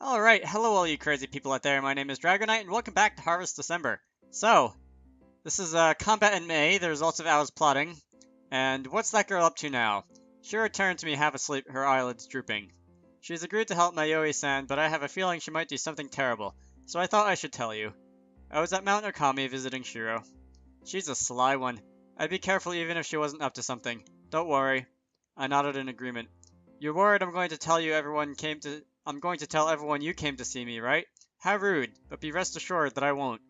Alright, hello all you crazy people out there, my name is Dragonite, and welcome back to Harvest December. So, this is combat in May, the results of Ao's plotting, and what's that girl up to now? She returned to me half asleep, her eyelids drooping. She's agreed to help Mayoi-san, but I have a feeling she might do something terrible, so I thought I should tell you. I was at Mount Okami visiting Shiro. She's a sly one. I'd be careful even if she wasn't up to something. Don't worry. I nodded in agreement. You're worried I'm going to tell everyone you came to see me, right? How rude, but be rest assured that I won't.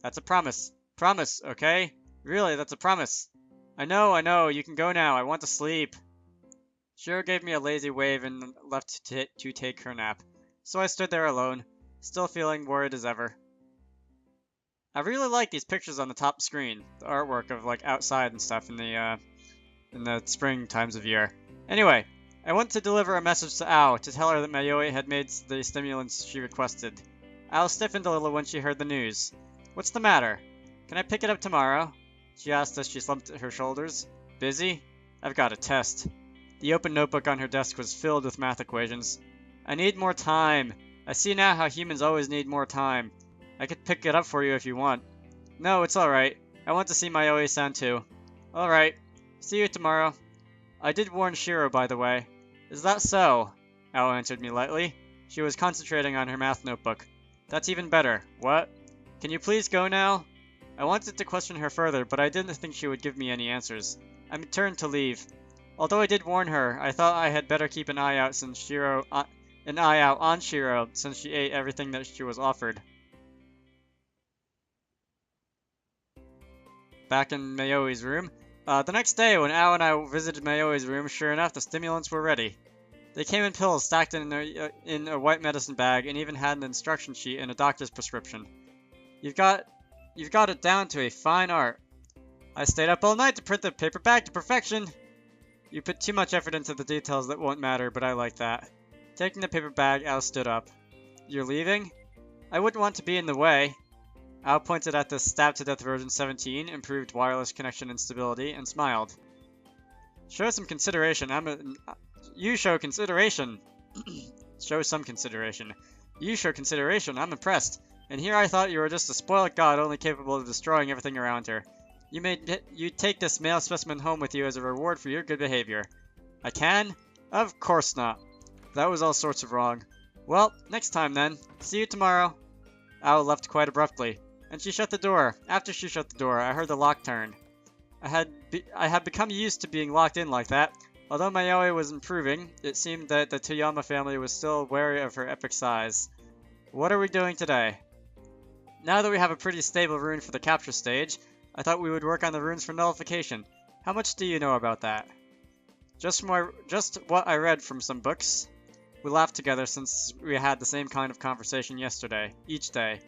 That's a promise. Promise, okay? Really, that's a promise. I know, you can go now, I want to sleep. Shiro gave me a lazy wave and left to take her nap. So I stood there alone, still feeling worried as ever. I really like these pictures on the top screen, the artwork of like outside and stuff in the spring times of year. Anyway, I went to deliver a message to Ao to tell her that Mayoi had made the stimulants she requested. Ao stiffened a little when she heard the news. What's the matter? Can I pick it up tomorrow? She asked as she slumped her shoulders. Busy? I've got a test. The open notebook on her desk was filled with math equations. I need more time. I see now how humans always need more time. I could pick it up for you if you want. No, it's alright. I want to see Mayoi-san too. Alright. See you tomorrow. I did warn Shiro, by the way. Is that so? Ao answered me lightly. She was concentrating on her math notebook. That's even better. What? Can you please go now? I wanted to question her further, but I didn't think she would give me any answers. I turned to leave. Although I did warn her, I thought I had better keep an eye out on Shiro since she ate everything that she was offered. Back in Mayoi's room. The next day, when Ao and I visited Mayoi's room, sure enough, the stimulants were ready. They came in pills stacked in a white medicine bag, and even had an instruction sheet and a doctor's prescription. You've got it down to a fine art. I stayed up all night to print the paper bag to perfection. You put too much effort into the details that won't matter, but I like that. Taking the paper bag, Ao stood up. You're leaving? I wouldn't want to be in the way. Ao pointed at the stab-to-death version 17, improved wireless connection and stability, and smiled. Show some consideration. You show consideration. Show some consideration. You show consideration. I'm impressed. And here I thought you were just a spoiled god only capable of destroying everything around her. You take this male specimen home with you as a reward for your good behavior. I can? Of course not. That was all sorts of wrong. Well, next time then. See you tomorrow. Ao left quite abruptly. And she shut the door. After she shut the door, I heard the lock turn. I had become used to being locked in like that. Although Mayoi was improving, it seemed that the Toyama family was still wary of her epic size. What are we doing today? Now that we have a pretty stable rune for the capture stage, I thought we would work on the runes for nullification. How much do you know about that? Just what I read from some books. We laughed together since we had the same kind of conversation yesterday, each day.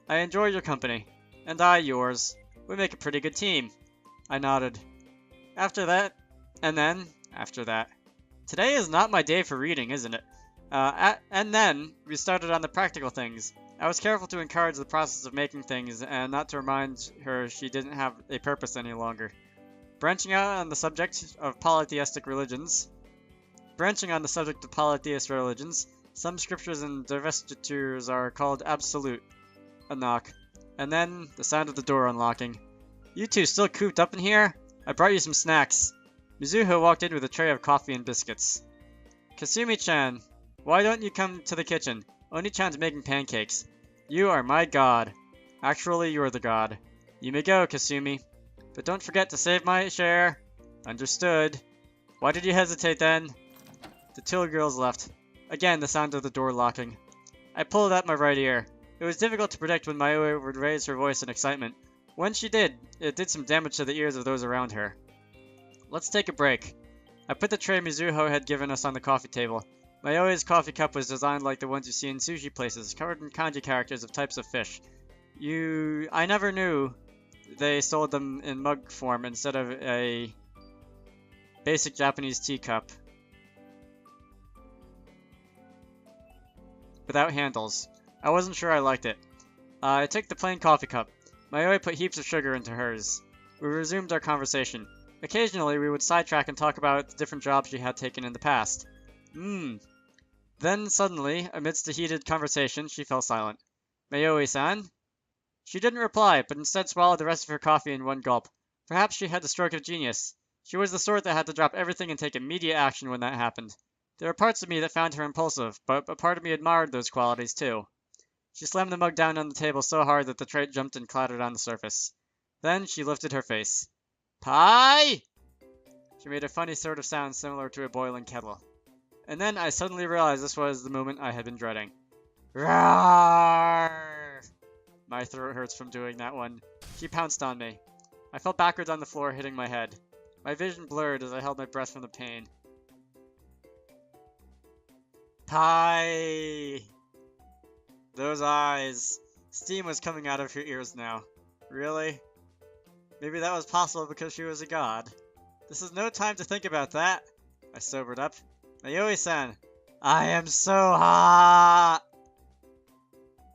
I enjoy your company, and I yours. We make a pretty good team. I nodded. After that. Today is not my day for reading, isn't it? And then, we started on the practical things. I was careful to encourage the process of making things, and not to remind her she didn't have a purpose any longer. Branching on the subject of polytheistic religions, some scriptures and divestitures are called absolute. A knock. And then, the sound of the door unlocking. You two still cooped up in here? I brought you some snacks. Mizuho walked in with a tray of coffee and biscuits. Kasumi-chan, why don't you come to the kitchen? Oni-chan's making pancakes. You are my god. Actually, you're the god. You may go, Kasumi. But don't forget to save my share. Understood. Why did you hesitate then? The two girls left. Again, the sound of the door locking. I pulled out my right ear. It was difficult to predict when Mayoi would raise her voice in excitement. When she did, it did some damage to the ears of those around her. Let's take a break. I put the tray Mizuho had given us on the coffee table. Mayoi's coffee cup was designed like the ones you see in sushi places, covered in kanji characters of types of fish. I never knew they sold them in mug form instead of a basic Japanese teacup. Without handles. I wasn't sure I liked it. I took the plain coffee cup. Mayoi put heaps of sugar into hers. We resumed our conversation. Occasionally, we would sidetrack and talk about the different jobs she had taken in the past. Then, suddenly, amidst a heated conversation, she fell silent. Mayoi-san? She didn't reply, but instead swallowed the rest of her coffee in one gulp. Perhaps she had the stroke of genius. She was the sort that had to drop everything and take immediate action when that happened. There were parts of me that found her impulsive, but a part of me admired those qualities too. She slammed the mug down on the table so hard that the tray jumped and clattered on the surface. Then she lifted her face. Pie! She made a funny sort of sound similar to a boiling kettle. And then I suddenly realized this was the moment I had been dreading. Roar! My throat hurts from doing that one. She pounced on me. I fell backwards on the floor, hitting my head. My vision blurred as I held my breath from the pain. Pie! Those eyes. Steam was coming out of her ears now. Really? Maybe that was possible because she was a god. This is no time to think about that. I sobered up. Mayoi-san, I am so hot!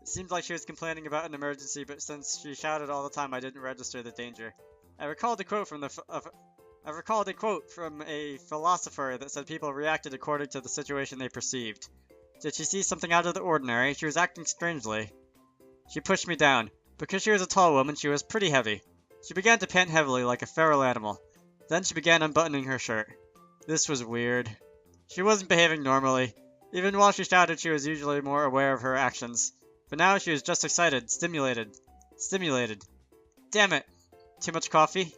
It seemed like she was complaining about an emergency, but since she shouted all the time, I didn't register the danger. I recalled a quote from a philosopher that said people reacted according to the situation they perceived. Did she see something out of the ordinary? She was acting strangely. She pushed me down. Because she was a tall woman, she was pretty heavy. She began to pant heavily like a feral animal. Then she began unbuttoning her shirt. This was weird. She wasn't behaving normally. Even while she shouted, she was usually more aware of her actions. But now she was just excited, stimulated. Damn it! Too much coffee?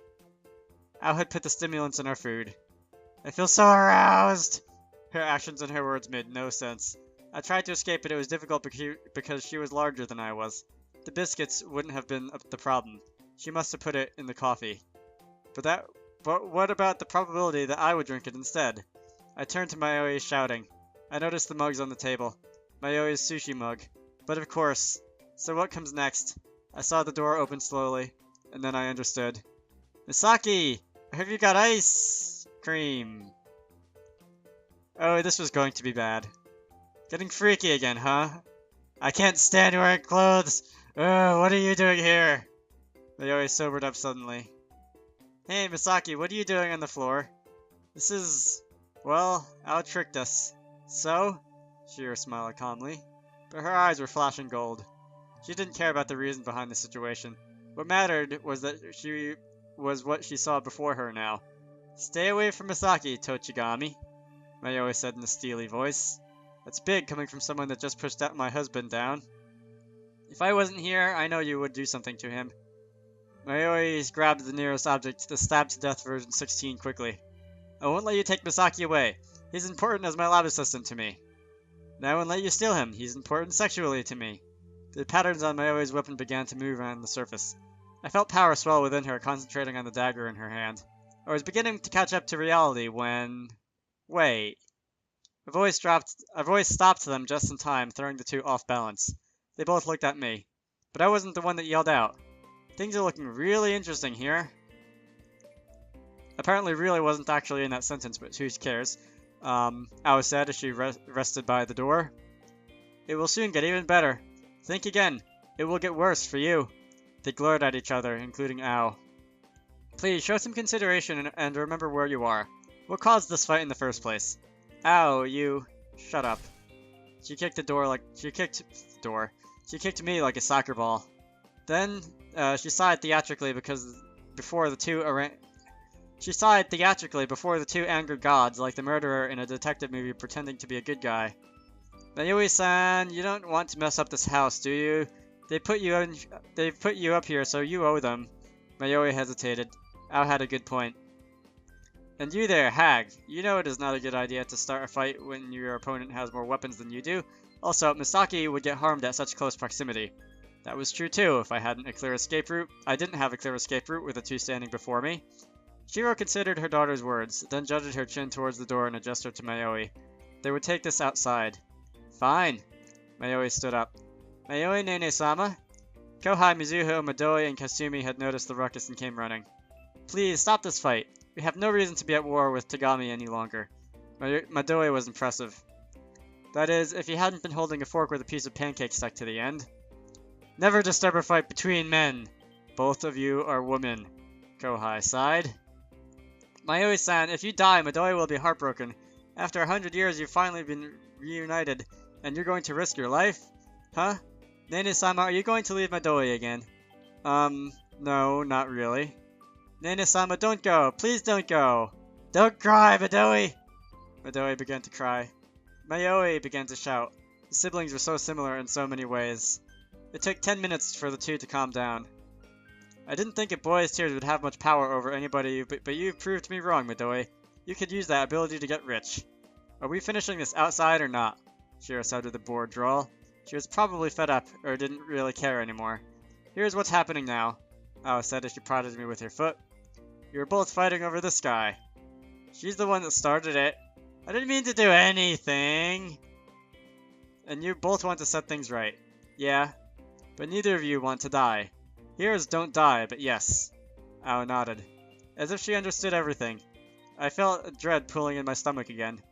Al had put the stimulants in our food. I feel so aroused! Her actions and her words made no sense. I tried to escape, but it was difficult because she was larger than I was. The biscuits wouldn't have been the problem. She must have put it in the coffee. But what about the probability that I would drink it instead? I turned to Mayoi, shouting. I noticed the mugs on the table. Mayoi's sushi mug. But of course. So what comes next? I saw the door open slowly, and then I understood. Misaki! Have you got ice cream? Oh, this was going to be bad. Getting freaky again, huh? I can't stand wearing clothes! Oh, what are you doing here? Mayoi sobered up suddenly. Hey, Misaki, what are you doing on the floor? This is... well, Al tricked us. So? She smiled calmly, but her eyes were flashing gold. She didn't care about the reason behind the situation. What mattered was that she was what she saw before her now. Stay away from Masaki, Tochigami, Mayoi said in a steely voice. That's big coming from someone that just pushed my husband down. If I wasn't here, I know you would do something to him. Mayoi grabbed the nearest object, the stabbed-to-death version 16 quickly. I won't let you take Masaki away. He's important as my lab assistant to me. And I won't let you steal him. He's important sexually to me. The patterns on Mayoi's weapon began to move around the surface. I felt power swell within her, concentrating on the dagger in her hand. I was beginning to catch up to reality when... Wait. A voice stopped them just in time, throwing the two off balance. They both looked at me. But I wasn't the one that yelled out. Things are looking really interesting here. Apparently really wasn't actually in that sentence, but who cares? Ao said as she rested by the door. It will soon get even better. Think again. It will get worse for you. They glared at each other, including Ao. Please, show some consideration and remember where you are. What caused this fight in the first place? Ao, you... Shut up. She kicked the door like... She kicked me like a soccer ball. Then, she sighed theatrically before the two angered gods, like the murderer in a detective movie pretending to be a good guy. Mayoi-san, you don't want to mess up this house, do you? They've put you up here, so you owe them. Mayoi hesitated. Ao had a good point. And you there, hag. You know it is not a good idea to start a fight when your opponent has more weapons than you do. Also, Misaki would get harmed at such close proximity. That was true too. If I didn't have a clear escape route with the two standing before me. Shiro considered her daughter's words, then jutted her chin towards the door in a gesture to Mayoi. They would take this outside. Fine. Mayoi stood up. Mayoi Nene-sama? Kohai, Mizuho, Madoi, and Kasumi had noticed the ruckus and came running. Please, stop this fight. We have no reason to be at war with Tagami any longer. Madoi was impressive. That is, if he hadn't been holding a fork with a piece of pancake stuck to the end. Never disturb a fight between men. Both of you are women. Kohai sighed. Mayoi-san, if you die, Madoi will be heartbroken. After 100 years, you've finally been reunited, and you're going to risk your life? Huh? Nene-sama, are you going to leave Midori again? No, not really. Nene-sama, don't go! Please don't go! Don't cry, Midori! Midori began to cry. Mayoi began to shout. The siblings were so similar in so many ways. It took 10 minutes for the two to calm down. I didn't think a boy's tears would have much power over anybody, but you've proved me wrong, Midori. You could use that ability to get rich. Are we finishing this outside or not? Shiro said with a bored drawl. She was probably fed up, or didn't really care anymore. Here's what's happening now, Aoi said as she prodded me with her foot. You were both fighting over this guy. She's the one that started it. I didn't mean to do anything. And you both want to set things right. Yeah, but neither of you want to die. Heroes don't die, but yes. Aoi nodded, as if she understood everything. I felt a dread pulling in my stomach again.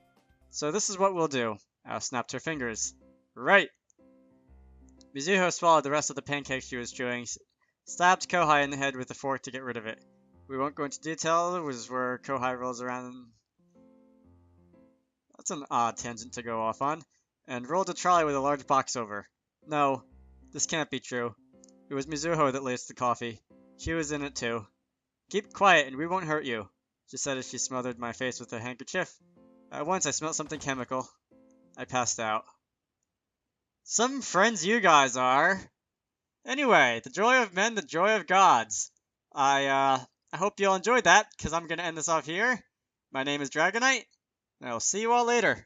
So this is what we'll do. Aoi snapped her fingers. Right. Mizuho swallowed the rest of the pancake she was chewing, stabbed Kohai in the head with a fork to get rid of it. We won't go into detail, which is where Kohai rolls around. That's an odd tangent to go off on. And rolled a trolley with a large box over. No, this can't be true. It was Mizuho that laced the coffee. She was in it too. Keep quiet and we won't hurt you, she said as she smothered my face with a handkerchief. At once I smelled something chemical. I passed out. Some friends you guys are. Anyway, the joy of men, the joy of gods. I hope you all enjoyed that, because I'm going to end this off here. My name is Dragonite, and I will see you all later.